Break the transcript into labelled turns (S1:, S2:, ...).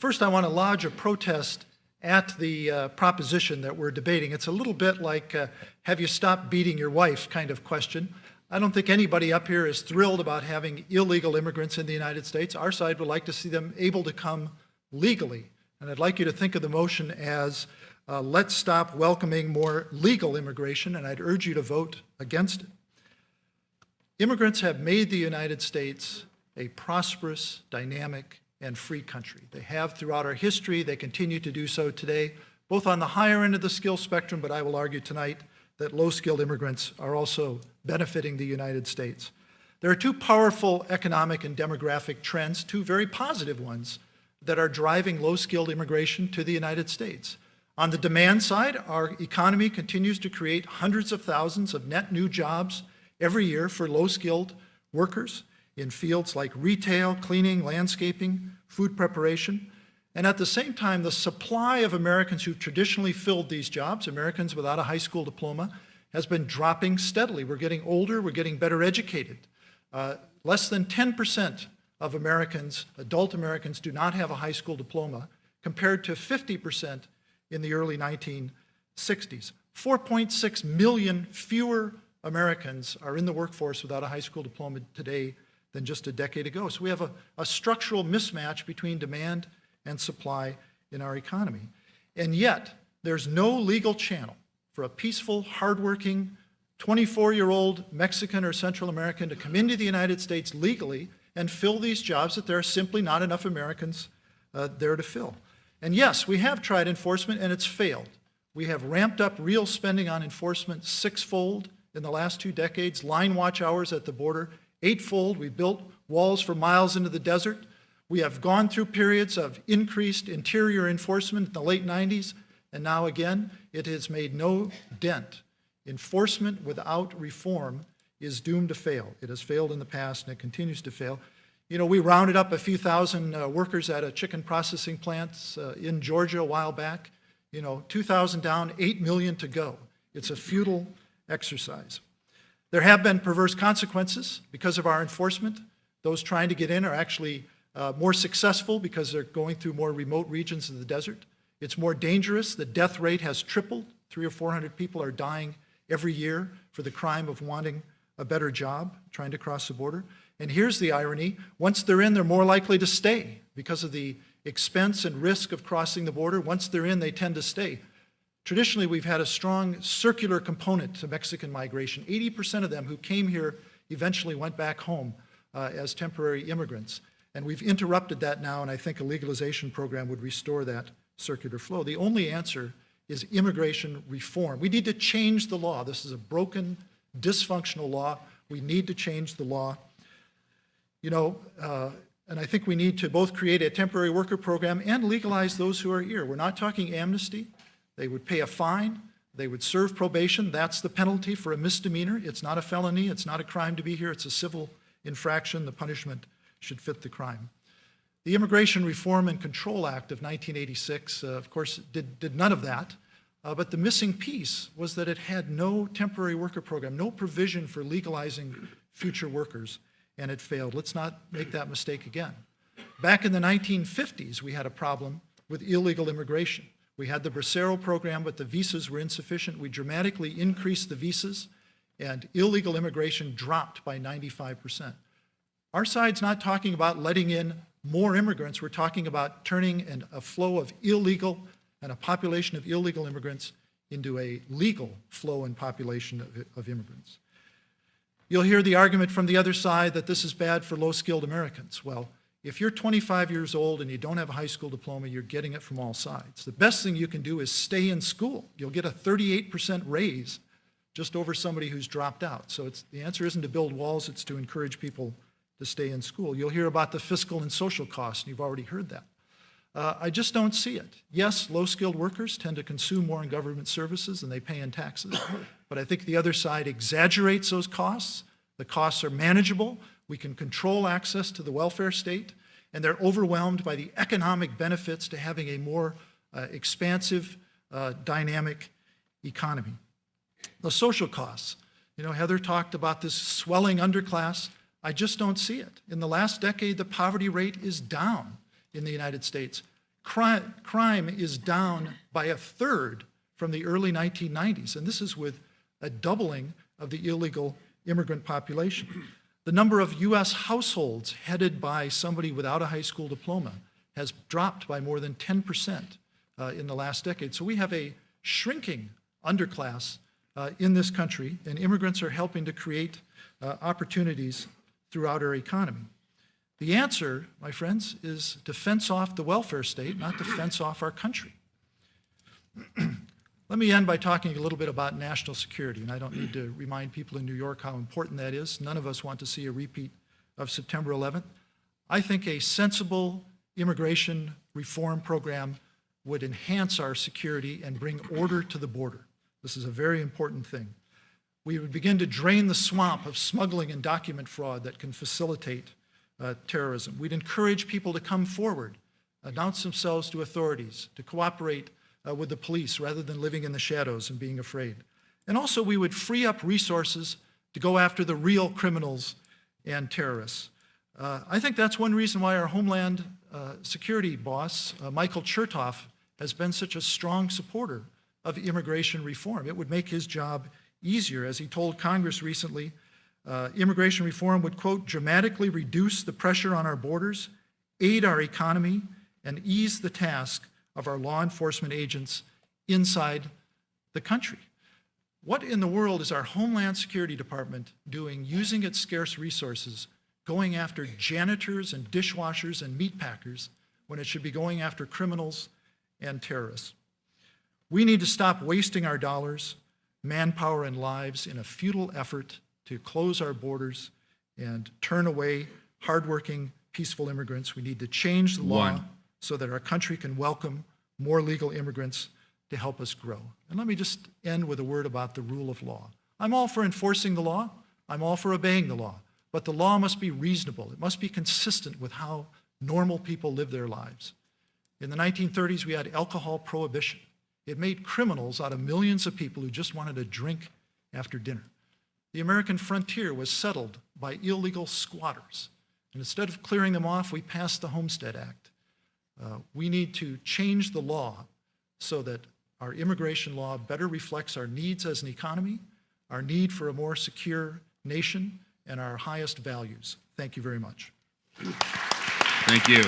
S1: First, I want to lodge a protest at the proposition that we're debating. It's a little bit like, have you stopped beating your wife kind of question. I don't think anybody up here is thrilled about having illegal immigrants in the United States. Our side would like to see them able to come legally. And I'd like you to think of the motion as, let's stop welcoming more legal immigration, and I'd urge you to vote against it. Immigrants have made the United States a prosperous, dynamic, and free country. They have throughout our history. They continue to do so today, both on the higher end of the skill spectrum, but I will argue tonight that low-skilled immigrants are also benefiting the United States. There are two powerful economic and demographic trends, two very positive ones, that are driving low-skilled immigration to the United States. On the demand side, our economy continues to create hundreds of thousands of net new jobs every year for low-skilled workers in fields like retail, cleaning, landscaping, food preparation. And at the same time, the supply of Americans who traditionally filled these jobs, Americans without a high school diploma, has been dropping steadily. We're getting older, we're getting better educated. Less than 10% of Americans, adult Americans, do not have a high school diploma, compared to 50% in the early 1960s. 4.6 million fewer Americans are in the workforce without a high school diploma today than just a decade ago. So we have a structural mismatch between demand and supply in our economy. And yet, there's no legal channel for a peaceful, hardworking, 24-year-old Mexican or Central American to come into the United States legally and fill these jobs that there are simply not enough Americans there to fill. And yes, we have tried enforcement and it's failed. We have ramped up real spending on enforcement sixfold in the last 2 decades, line watch hours at the border eightfold. We built walls for miles into the desert. We have gone through periods of increased interior enforcement in the late 90s, and now again, it has made no dent. Enforcement without reform is doomed to fail. It has failed in the past and it continues to fail. You know, we rounded up a few thousand workers at a chicken processing plant in Georgia a while back. You know, 2,000 down, 8 million to go. It's a futile exercise. There have been perverse consequences because of our enforcement. Those trying to get in are actually more successful because they're going through more remote regions of the desert. It's more dangerous. The death rate has tripled. 300 or 400 people are dying every year for the crime of wanting a better job, trying to cross the border. And here's the irony. Once they're in, they're more likely to stay because of the expense and risk of crossing the border. Once they're in, they tend to stay. Traditionally, we've had a strong circular component to Mexican migration. 80% of them who came here eventually went back home as temporary immigrants. And we've interrupted that now, and I think a legalization program would restore that circular flow. The only answer is immigration reform. We need to change the law. This is a broken, dysfunctional law. We need to change the law. You know, and I think we need to both create a temporary worker program and legalize those who are here. We're not talking amnesty. They would pay a fine. They would serve probation. That's the penalty for a misdemeanor. It's not a felony. It's not a crime to be here. It's a civil infraction. The punishment should fit the crime. The Immigration Reform and Control Act of 1986, of course, did none of that. But the missing piece was that it had no temporary worker program, no provision for legalizing future workers, and it failed. Let's not make that mistake again. Back in the 1950s, we had a problem with illegal immigration. We had the Bracero program, but the visas were insufficient. We dramatically increased the visas, and illegal immigration dropped by 95%. Our side's not talking about letting in more immigrants. We're talking about turning a flow of illegal and a population of illegal immigrants into a legal flow and population of immigrants. You'll hear the argument from the other side that this is bad for low-skilled Americans. Well, if you're 25 years old and you don't have a high school diploma, you're getting it from all sides. The best thing you can do is stay in school. You'll get a 38% raise just over somebody who's dropped out. So the answer isn't to build walls, it's to encourage people to stay in school. You'll hear about the fiscal and social costs, and you've already heard that. I just don't see it. Yes, low-skilled workers tend to consume more in government services than they pay in taxes, but I think the other side exaggerates those costs. The costs are manageable. We can control access to the welfare state, and they're overwhelmed by the economic benefits to having a more expansive, dynamic economy. The social costs. You know, Heather talked about this swelling underclass. I just don't see it. In the last decade, the poverty rate is down in the United States. Crime is down by a third from the early 1990s, and this is with a doubling of the illegal immigrant population. The number of U.S. households headed by somebody without a high school diploma has dropped by more than 10% in the last decade. So we have a shrinking underclass in this country, and immigrants are helping to create opportunities throughout our economy. The answer, my friends, is to fence off the welfare state, not to fence off our country. Let me end by talking a little bit about national security, and I don't need to remind people in New York how important that is. None of us want to see a repeat of September 11th. I think a sensible immigration reform program would enhance our security and bring order to the border. This is a very important thing. We would begin to drain the swamp of smuggling and document fraud that can facilitate terrorism. We'd encourage people to come forward, announce themselves to authorities, to cooperate with the police rather than living in the shadows and being afraid. And also we would free up resources to go after the real criminals and terrorists. I think that's one reason why our Homeland Security boss, Michael Chertoff, has been such a strong supporter of immigration reform. It would make his job easier. As he told Congress recently, immigration reform would, quote, dramatically reduce the pressure on our borders, aid our economy, and ease the task of our law enforcement agents inside the country. What in the world is our Homeland Security Department doing using its scarce resources, going after janitors and dishwashers and meat packers when it should be going after criminals and terrorists? We need to stop wasting our dollars, manpower, and lives in a futile effort to close our borders and turn away hardworking, peaceful immigrants. We need to change the law so that our country can welcome more legal immigrants to help us grow. And let me just end with a word about the rule of law. I'm all for enforcing the law. I'm all for obeying the law. But the law must be reasonable. It must be consistent with how normal people live their lives. In the 1930s, we had alcohol prohibition. It made criminals out of millions of people who just wanted a drink after dinner. The American frontier was settled by illegal squatters. And instead of clearing them off, we passed the Homestead Act. We need to change the law so that our immigration law better reflects our needs as an economy, our need for a more secure nation, and our highest values. Thank you very much.
S2: Thank you.